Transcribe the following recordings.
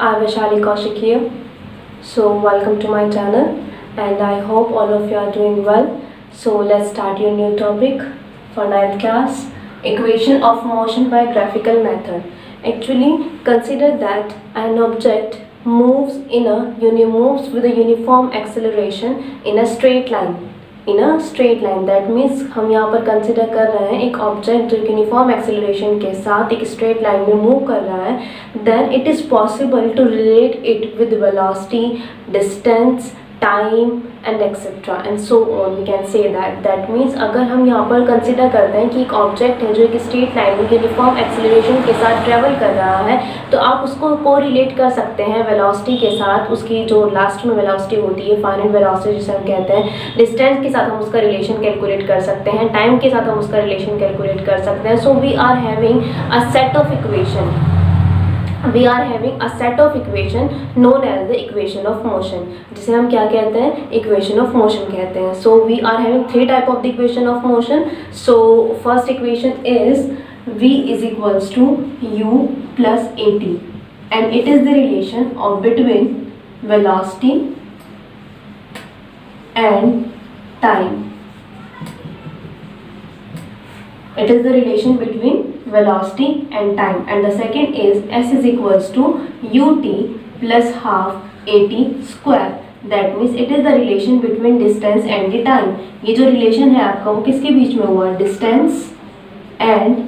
I'm Vaishali Kaushik here. So welcome to my channel and I hope all of you are doing well. So let's start your new topic for ninth class, equation of motion by graphical method. Actually consider that an object moves with a uniform acceleration in a straight line. That means हम यहाँ पर consider कर रहे हैं एक object जो uniform acceleration के साथ एक स्ट्रेट लाइन में मूव कर रहा है. Then it is possible to relate it with velocity, distance, time and etcetera and so on. We can say that means अगर हम यहाँ पर कंसिडर करते हैं कि एक ऑब्जेक्ट है जो एक स्ट्रेट लाइन में यूनिफॉर्म एक्सेलरेशन के साथ ट्रेवल कर रहा है, तो आप उसको को रिलेट कर सकते हैं वेलोसिटी के साथ. उसकी जो लास्ट में वेलोसिटी होती है, फाइनल वेलोसिटी जिसे हम कहते हैं, डिस्टेंस के साथ हम उसका रिलेशन कैलकुलेट कर सकते हैं, टाइम के साथ हम उसका रिलेशन कैलकुलेट कर सकते हैं. So we are having a set of equation. We are having a set of equation known as the equation of motion, जिसे हम क्या कहते हैं, equation of motion कहते हैं. So we are having three type of the equation of motion. So first equation is v is equals to u plus at and it is the relation of between velocity and time. It is the relation between velocity and time. And the second is s is equals to ut plus half at square. That means it is the relation between distance and the time. ये जो relation है आपका वो किसके बीच में हुआ, distance and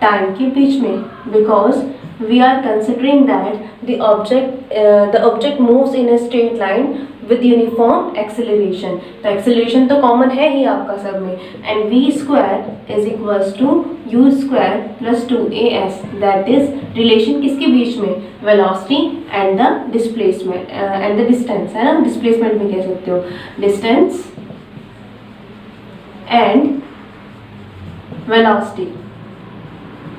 time के बीच में, because we are considering that the object moves in a straight line with uniform acceleration. तो acceleration तो common है ही आपका सब में. and v square is equals to u square plus 2as. that is relation किसके बीच में, velocity and the displacement and the distance है ना, displacement में कह सकते हो, distance and velocity.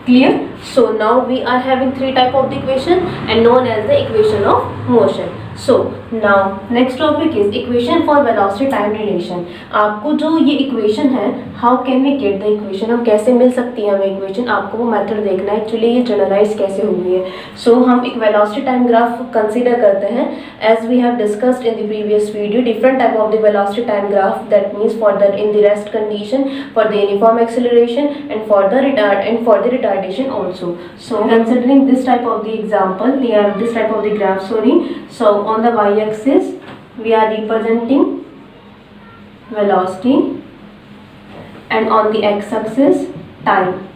Clear? So now we are having three type of the equation and known as the equation of motion. So now next topic is equation for velocity time relation. आपको जो ये equation है, how can we get the equation, हम कैसे मिल सकती है हमें equation, आपको वो method देखना है. एक्चुअली ये जनरलाइज कैसे हुई है. So हम एक velocity time graph consider करते हैं. As we have discussed in the previous video, different type of the velocity time graph, that means for the in the rest condition, for the uniform acceleration and for the retardation also. So considering this type of the example, this type of the graph, so on the y-axis we are representing velocity and on the x-axis time.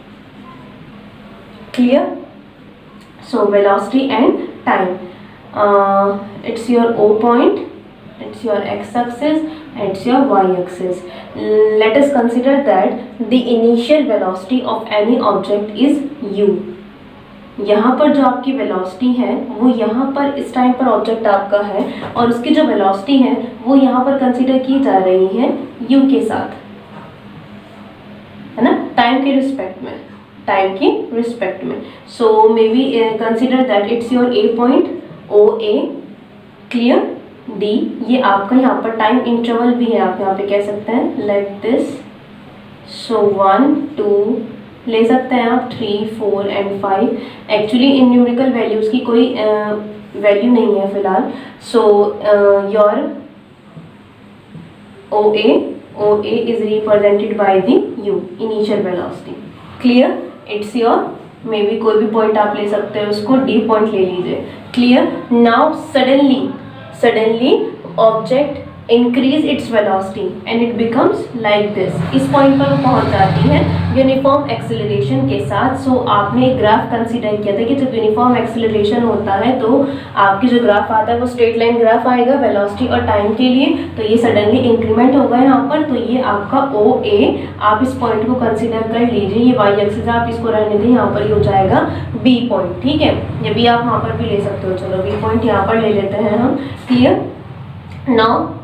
Clear? So velocity and time, it's your O point, it's your x-axis, it's your y-axis. Let us consider that the initial velocity of any object is u. यहाँ पर जो आपकी velocity है वो यहाँ पर इस time पर ऑब्जेक्ट आपका है और उसकी जो वेलोसिटी है वो यहाँ पर कंसीडर की जा रही है u के साथ, है ना, टाइम के रिस्पेक्ट में. So maybe consider that it's your a point o a. Clear? d ये आपका यहाँ पर टाइम इंटरवल भी है, आप यहाँ पे कह सकते हैं लाइक दिस. सो 1 2 ले सकते हैं आप, 3 4 and 5. Actually in numerical values की कोई वैल्यू नहीं है फिलहाल. So your OA is represented by the u, initial velocity. Clear? It's your, may be कोई भी पॉइंट आप ले सकते हैं, उसको d पॉइंट ले लीजिए. Clear? Now suddenly object increase its velocity and it becomes like this. इस पॉइंट पर वो पहुंच जाती है यूनिफॉर्म एक्सेलरेशन के साथ. सो आपने एक ग्राफ कंसीडर किया था कि जब यूनिफॉर्म एक्सेलरेशन होता है तो आपकी जो ग्राफ आता है वो स्ट्रेट लाइन ग्राफ आएगा वेलोसिटी और टाइम के लिए. तो ये सडनली इंक्रीमेंट होगा यहाँ पर, तो ये आपका OA. आप इस पॉइंट को कंसीडर कर लीजिए. ये वाई एक्सिस आप इसको रहने दें, यहाँ पर ये हो जाएगा B पॉइंट. ठीक है, ये भी आप वहाँ पर भी ले सकते हो. चलो B पॉइंट यहाँ पर ले लेते हैं हम. क्लियर? नाउ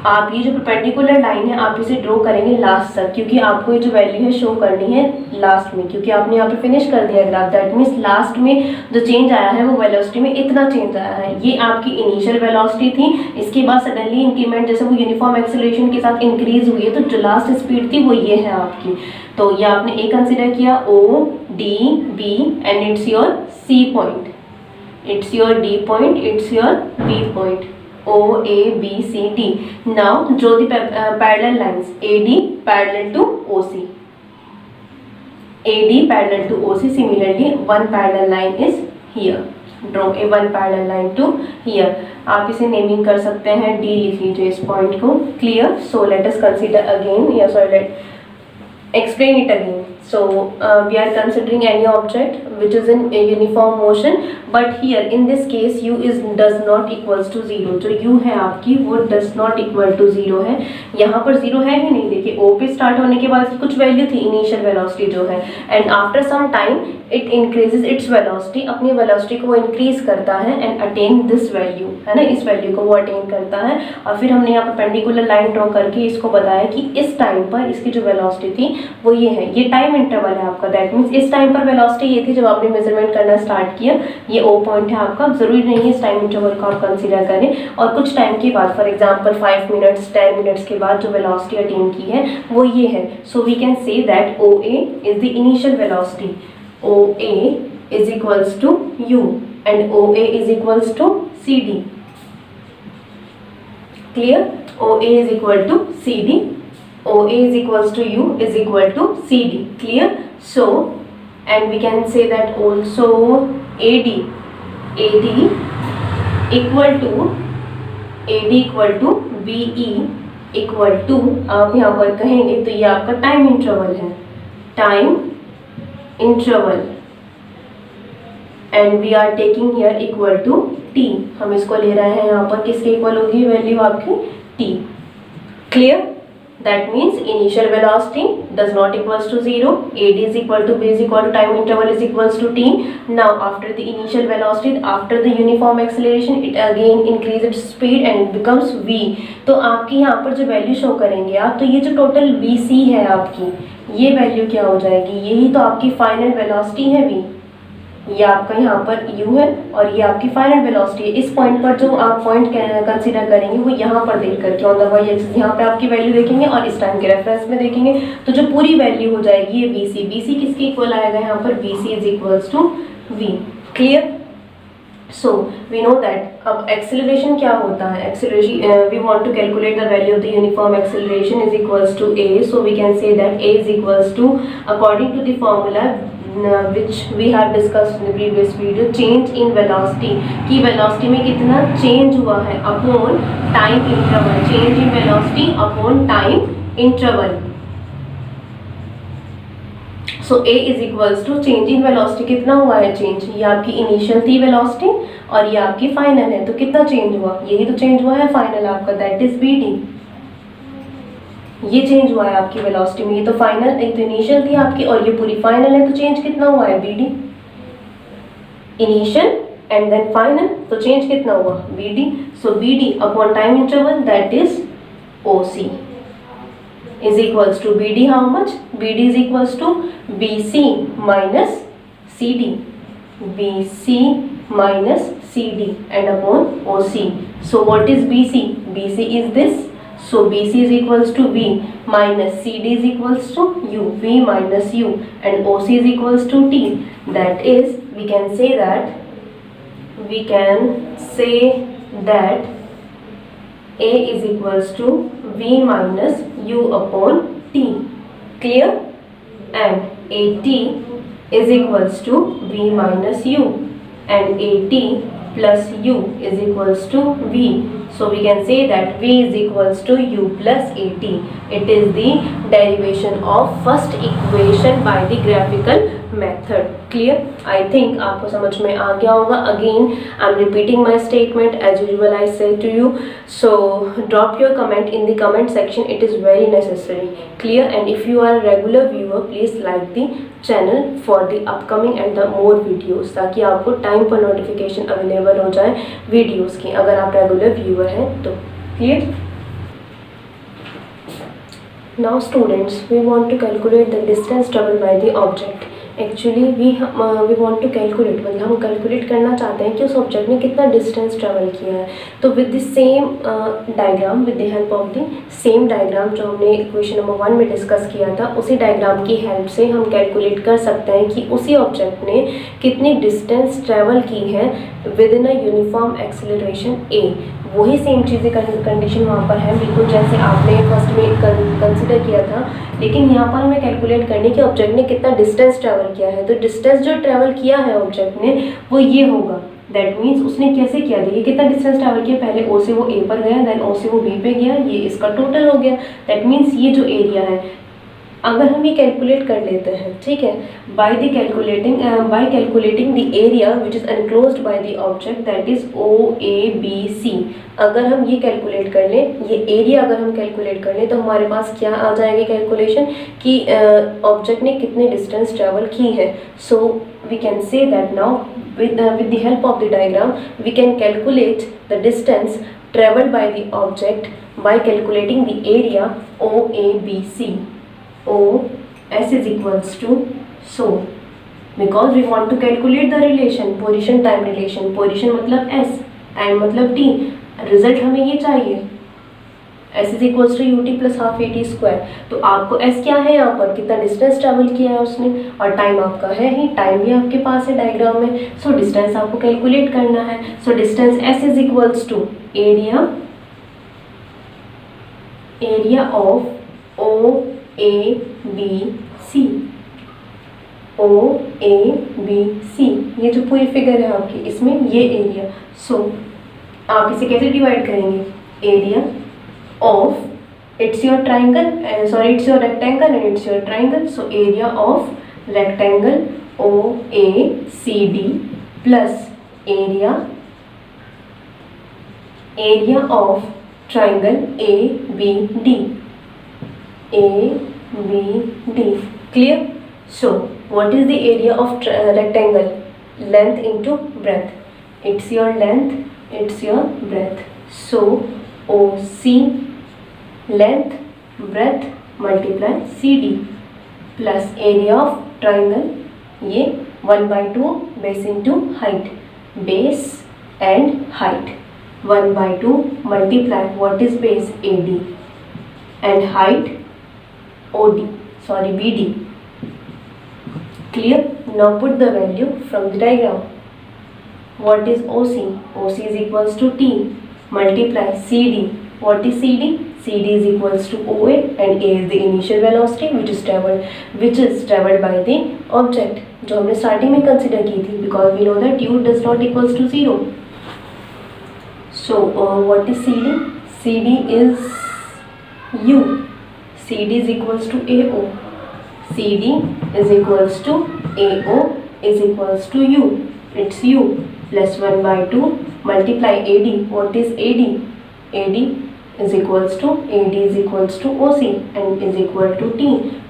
आप ये जो परपेंडिकुलर लाइन है आप इसे ड्रॉ करेंगे लास्ट तक, क्योंकि आपको ये जो वैल्यू है शो करनी है लास्ट में, क्योंकि आपने यहाँ पे फिनिश कर दिया ग्राफ। दैट मीन्स लास्ट में जो चेंज आया है वो वेलोसिटी में इतना चेंज आया है। ये आपकी इनिशियल वेलोसिटी थी, इसके बाद सडनली इंक्रीमेंट जैसे वो यूनिफॉर्म एक्सेलरेशन के साथ इंक्रीज हुई है, तो जो लास्ट स्पीड थी वो ये है आपकी। तो ये आपने ए कंसिडर किया, O D B and it's your C point, it's your D point, it's your B point, O, A, B, C, D. Now draw the parallel lines, AD parallel to OC, AD parallel to OC. Similarly, one parallel line is here. Draw a one parallel line to here. आप इसे naming कर सकते हैं, D लिख लीजिए इस point को। Clear? So let us consider again, yeah, sorry, let explain it again. So we are considering any object which is in a uniform motion, but here in this case u is does not equals to 0. जो u है आपकी वो does not equal to 0 है, यहाँ पर 0 है ही नहीं। देखिए o पे स्टार्ट होने के बाद कुछ वैल्यू थी इनिशियल वेलोसिटी जो है, and after some time it increases its velocity, अपनी वेलोसिटी को वो इंक्रीज करता है एंड अटेन दिस वैल्यू, है ना, इस वैल्यू को वो अटेन करता है। और फिर हमने यहाँ पर पेंडिकुलर लाइन ड्रॉ करके इसको बताया कि इस टाइम पर इसकी जो वेलोसिटी थी वो ये है, ये टाइम इंटरवल है आपका। दैट मीन्स इस टाइम पर वेलोसिटी ये थी जब आपने मेजरमेंट करना स्टार्ट किया, ये ओ पॉइंट है आपका। जरूरी नहीं है इस टाइम इंटरवल को आप कंसीडर करें, और कुछ टाइम के बाद फॉर एग्जांपल 5 मिनट्स 10 मिनट्स के बाद जो वेलोसिटी अटेन की है वो ये है। So we can say that O A is the initial velocity, O A is equals to U and O A is equals to C D. Clear? O A is equal to C D, OA is equals to U is equal to CD. Clear? So, and we can say that also AD equal to BE equal to, आप यहाँ पर कहेंगे तो ये आपका time interval है, time interval, and we are taking here equal to T। हम इसको ले रहे हैं यहाँ पर, किसके इक्वल होगी वैल्यू आपकी? T। Clear? That means initial velocity does not equals to 0, AD is equal to B is equal to time interval is equals to T. Now after the initial velocity, after the uniform acceleration, it again increases its speed and it becomes V. तो आपकी यहाँ पर जो value show करेंगे आप, तो ये जो टोटल BC है आपकी, ये वैल्यू क्या हो जाएगी? यही तो आपकी फाइनल वेलोसिटी है V। ये आपका यहाँ पर u है और ये आपकी फाइनल वेलोसिटी है। इस पॉइंट पर जो आप पॉइंट कंसीडर करेंगे वो यहाँ पर देख करके ऑन द वाई एक्सिस यहाँ पे आपकी वैल्यू देखेंगे और इस टाइम के रेफरेंस में देखेंगे, तो जो पूरी वैल्यू हो जाएगी ये BC। BC किसके इक्वल आएगा यहाँ पर? BC is equals to V। Clear? So we know that अब एक्सेलरेशन क्या होता है? Acceleration we want to calculate the value of the uniform acceleration is equals to A। So we can say that A is equals to, according to the formula which we have discussed in the previous video, change in velocity, कि velocity में कितना change हुआ है upon time interval, change in velocity upon time interval. So A is equals to change in velocity, कितना हुआ है change? ये आपकी initial थी velocity और ये आपकी final है, तो कितना change हुआ? यही तो change हुआ है final आपका, that is BD। ये चेंज हुआ है आपकी वेलोसिटी में, ये तो फाइनल, एक तो इनिशियल थी आपकी और ये पूरी फाइनल है, तो चेंज कितना हुआ है? BD। Initial and then final, तो चेंज कितना हुआ? BD। So BD upon time interval that is OC is equals to BD how much? BD is equals to BC minus CD, BC minus CD and upon OC। So what is BC? BC is this, so BC is equals to V minus CD is equals to U, V minus U, and OC is equals to T. That is, we can say that A is equals to V minus U upon T. Clear? And AT is equals to V minus U, and AT plus U is equals to V. So we can say that V is equals to U plus AT. It is the derivation of first equation by the graphical method. Clear? I think आपको समझ में आ गया होगा. Again, I'm repeating my statement as usual. I say to you, so drop your comment in the comment section. It is very necessary. Clear? And if you are a regular viewer, please like the channel for the upcoming and the more videos, ताकि आपको time पर notification available हो जाए videos की, अगर आप regular viewer हैं तो. Clear? Now students, we want to calculate the distance traveled by the object. Actually we want to calculate, मतलब हम कैलकुलेट करना चाहते हैं कि उस ऑब्जेक्ट ने कितना डिस्टेंस ट्रेवल किया है। तो with the same diagram, with the help of the same diagram जो हमने इक्वेशन नंबर 1 में डिस्कस किया था, उसी डायग्राम की हेल्प से हम कैलकुलेट कर सकते हैं कि उसी ऑब्जेक्ट ने कितनी डिस्टेंस ट्रेवल की है within a uniform acceleration a. वही सेम चीज़ें कंडीशन वहाँ पर है, बिल्कुल जैसे आपने फर्स्ट में कंसिडर किया था, लेकिन यहाँ पर हमें कैलकुलेट करने कि ऑब्जेक्ट ने कितना डिस्टेंस ट्रैवल किया है। तो डिस्टेंस जो ट्रैवल किया है ऑब्जेक्ट ने वो ये होगा, दैट मीन्स उसने कैसे किया, देखिए कितना डिस्टेंस ट्रैवल किया, पहले ओ से वो ए पर गया, देन ओ से वो बी पे गया, ये इसका टोटल हो गया। दैट मीन्स ये जो एरिया है, अगर हम ये कैलकुलेट कर लेते हैं, ठीक है, bye calculating the area which is enclosed by the object that is OABC। अगर हम ये कैलकुलेट कर लें, ये एरिया अगर हम कैलकुलेट कर लें, तो हमारे पास क्या आ जाएगी कैलकुलेशन कि ऑब्जेक्ट ने कितने डिस्टेंस ट्रेवल की है। So we can say that now with the help of the diagram we can calculate the distance traveled by the object by calculating the area OABC. OS is equals to, so because we want to calculate the relation, position time relation, position मतलब S, time मतलब T, result हमें ये चाहिए, S is equals to UT plus half AT square. तो आपको S क्या है यहाँ पर, कितना डिस्टेंस ट्रैवल किया है उसने, और टाइम आपका है ही, टाइम भी आपके पास है डायग्राम में। सो डिस्टेंस आपको कैलकुलेट करना है। So distance S is equals to area of OABC। OABC ये जो पूरी फिगर है आपकी, इसमें ये एरिया। सो आप इसे कैसे डिवाइड करेंगे, area of, it's your triangle, it's your rectangle and it's your triangle, so area of rectangle OACD plus area of triangle ABD। Clear? So what is the area of rectangle? Length into breadth, it's your length, it's your breadth, so OC length breadth multiply CD plus area of triangle, ये 1/2 base into height, base and height, 1/2 multiply what is base AD and height BD। Clear? Now put the value from the diagram. What is OC? OC is equals to T multiply CD. What is CD? CD is equals to OA and A is the initial velocity which is traveled by the object, जो हमने starting में consider की थी, because we know that U does not equals to 0. So what is CD? CD is U. CD is equals to AO. CD is equals to AO is equals to U. It's U plus 1/2 multiply AD. What is AD? AD is equals to OC and is equal to T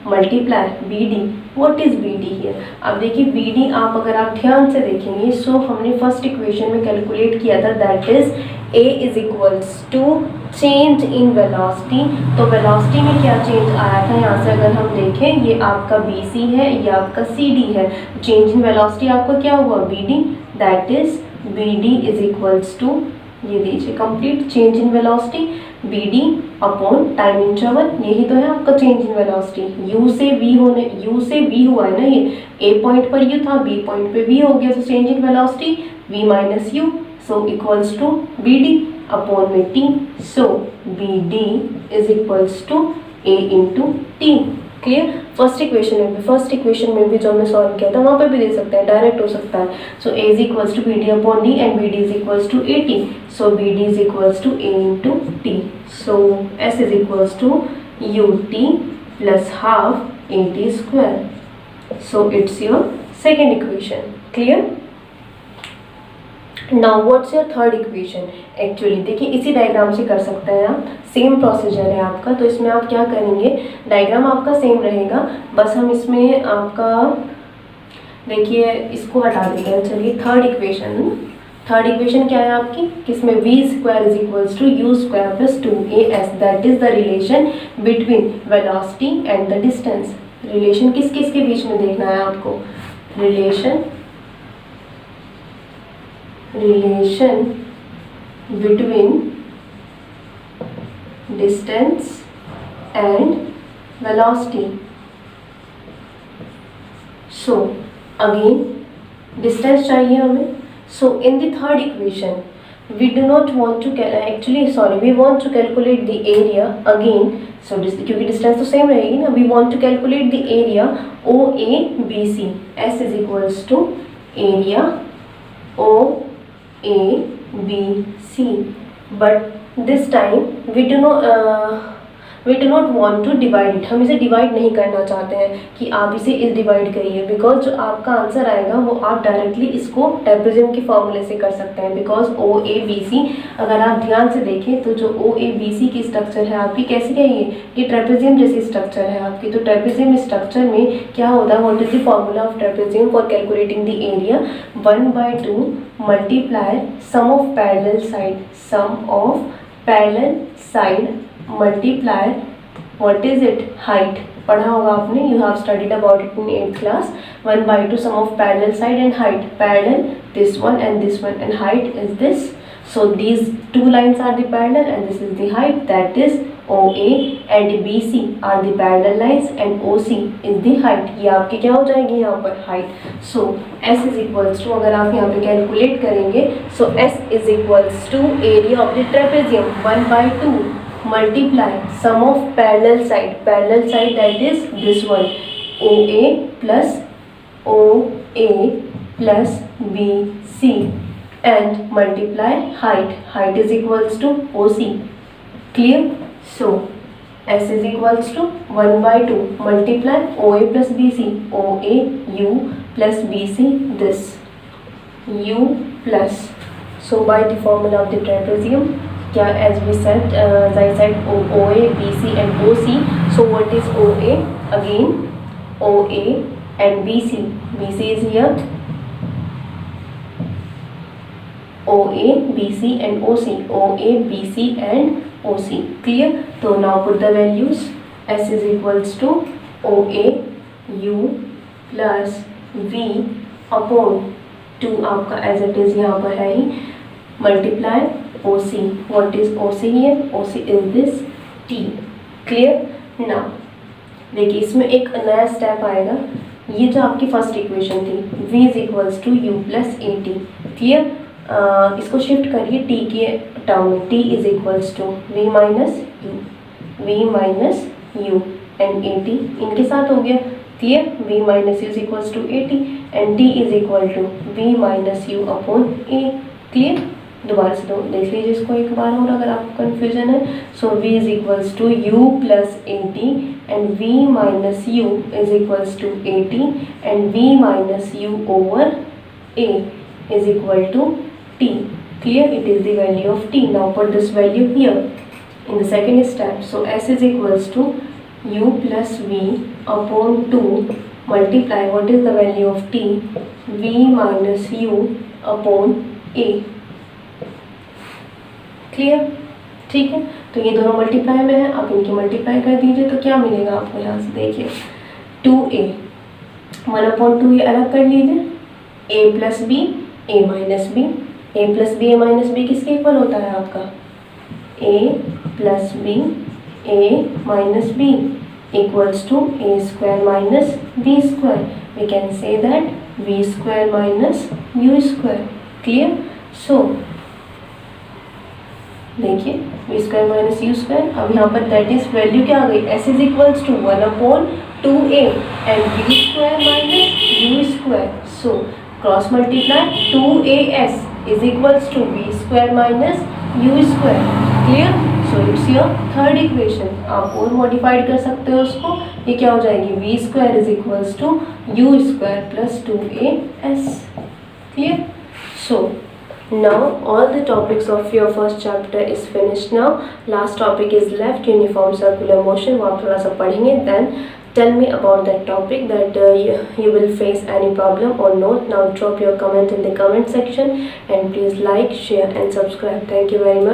multiply BD. What is BD here? अब देखिए BD आप अगर आप ध्यान से देखेंगे, सो हमने first equation में कैलकुलेट किया था, that is A is equals to change in velocity. तो वेलोसिटी में क्या चेंज आया था, यहाँ से अगर हम देखें, ये आपका BC है, ये आपका CD है, चेंज इन वेलोसिटी आपको क्या हुआ, BD, that is BD is equals to, ये दीजिए complete, change in velocity BD upon time interval, यही तो है आपका चेंज इन वेलोसिटी। U से V हुआ है ना, ये A पॉइंट पर U था, B पॉइंट पे V हो गया, तो change in velocity V minus U, so equals to BD upon में T, so BD is equals to A into T। Clear? First equation में भी जो हमने सॉल्व किया था, वहाँ पे भी दे सकते हैं, डायरेक्ट हो सकता है। So A is equals to BD upon D and BD is equals to AT, so BD is equals to A into T, so S is equals to UT plus half AT square, so it's your second equation. Clear? Now what's your third equation? Actually देखिए इसी diagram से कर सकते हैं आप, same procedure है आपका। तो इसमें आप क्या करेंगे, डायग्राम आपका सेम रहेगा, बस हम इसमें आपका देखिए इसको हटा देते हैं। चलिए थर्ड थर्ड इक्वेशन क्या है आपकी, किसमें v square is equals to u square plus 2as, that is the relation between velocity and the distance. Relation किस किस के बीच में देखना है आपको, relation between distance and velocity. So again distance चाहिए हमें। So in the third equation we do not want to we want to calculate the area again. So क्योंकि distance तो same रहेगी ना, we want to calculate the area OABC. S is equals to area OABC, but this time we do not want to divide it. हम इसे divide नहीं करना चाहते हैं कि आप इसे इस डिवाइड करिए, बिकॉज जो आपका आंसर आएगा वो आप डायरेक्टली इसको ट्रेपेजियम के फॉर्मूले से कर सकते हैं। बिकॉज OABC अगर आप ध्यान से देखें तो जो OABC की स्ट्रक्चर है आपकी कैसी है, ये ट्रेपेजियम जैसी स्ट्रक्चर है आपकी। तो ट्रेपेजियम स्ट्रक्चर में क्या होता है, what is the formula of trapezium for calculating the area, 1/2 multiply sum of parallel side multiply what is it, height. पढ़ा होगा आपने, you have studied about it in 8th class. 1/2 sum of parallel side and height, parallel this one and height is this. So these two lines are the parallel and this is the height, that is OA and BC are the parallel lines and OC is the height। ये आपकी क्या हो जाएगी यहाँ पर, height. So S is equals to, अगर आप यहाँ पे कैलकुलेट करेंगे, सो S is equals to area of the trapezium 1/2 multiply sum of parallel side that is this one, OA plus BC and multiply height is equals to OC, clear? So S is equals to 1/2 multiply OA plus BC, OA U plus BC this U plus, so by the formula of the trapezium, as I said OA, BC and OC. So what is OA? Again OA and BC is here, OA, BC and OC, OA, BC and OC, clear? So now put the values. S is equals to OA U plus V upon 2 आपका as it is यहाँ पर है ही, multiply OC. What is OC here? OC is this T, clear? Now देखिए इसमें एक नया step आएगा, ये जो आपकी फर्स्ट इक्वेशन थी V is equals to U plus AT, clear? इसको शिफ्ट करिए T के टर्म में, T is equals to V minus U and AT इनके साथ हो गया, clear? V minus U is equals to AT and T is equal to V minus U upon A, clear? दोबारा से देख लीजिए इसको एक बार और अगर आपको कन्फ्यूजन है। सो V is equals to U plus AT and V minus U is equals to AT and V minus U over A is equal to T, clear? It is the value of T. Now put this value here in the second step. So S is equals to U plus V upon 2 multiply what is the value of T, V minus U upon A, clear? ठीक है, तो ये दोनों multiply में है, आप इनकी multiply कर दीजिए तो क्या मिलेगा आपको, यहाँ से देखिए 2A 1/2 ये अलग कर लीजिए, A plus B A minus B, A plus B A minus B किसके इक्वल होता है आपका, A plus B A minus B equals to A square minus B square. We can say that V square minus U square, clear? So देखिए V square minus U square, अब यहाँ पर that is value क्या आ गई, S is equals to 1/2A and V square minus U square. So cross multiply 2AS is equals to V square minus U square, clear? So it's your third equation. आप और modified कर सकते हो उसको, ये क्या हो जाएगी, V square is equals to U square plus 2AS, clear? So now all the topics of your first chapter is finished. Now last topic is left, uniform circular motion, वो आप थोड़ा सा पढ़ेंगे। then tell me about that topic, that you will face any problem or not. Now drop your comment in the comment section, and please like, share and subscribe. Thank you very much.